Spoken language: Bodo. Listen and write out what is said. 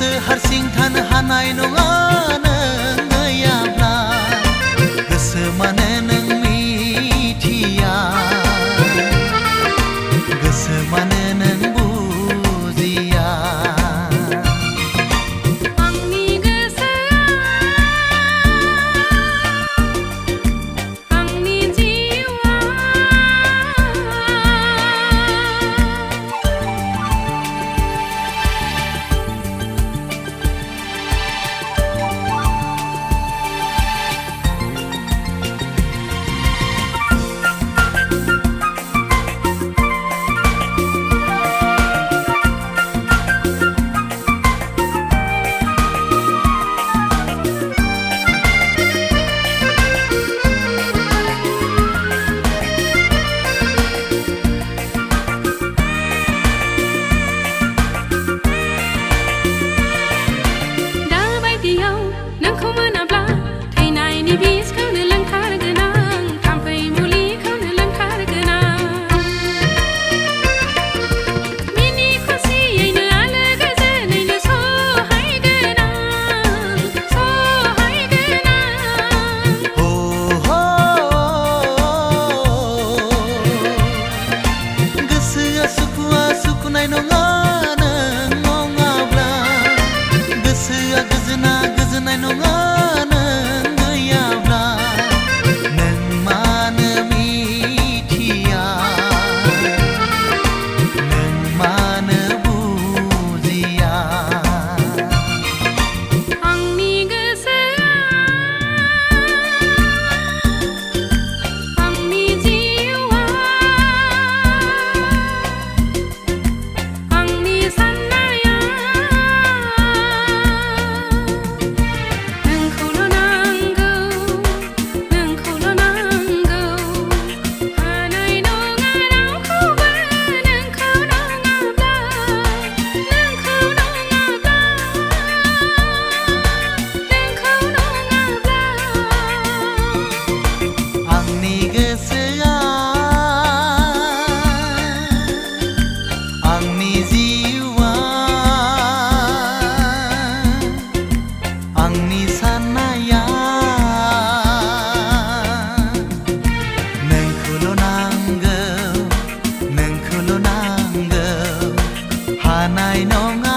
गोसो हारसिं थानो हानाय नङा नों गैयाब्ला गोसो माने नों मिथिया गोसो माने नों बुजिया आंनि गोसोआ आंनि जिउआ नोंखौ मोनाब्ला थैनायनि बिसखौनो लोंथारगोन आं थाम्फै मुलिखौनो लोंथारगोन आं मिनि खुसियैनो आलो गोजोनैनो सहायगोन आं गोसोआ सुखुआ सुखुनाय नङा नों नङाब्ला गोसोआ गोजोना गोजोननाय नङा नों गैयाब्ला नों मानो मिथिया नों मानो बुजिया आंनि गोसोआ आंनि जिउआ आंनि साननाया नोंखौल' नांगौ नोंखौल' नांगौ हानाय नङा रावखौबो नोंखौ नङाब्ला आंनि गोसोआ आंनि जिउआ आंनि साननाया नोंखौल' नांगौ नोंखौल' नांगौ हानाय नङा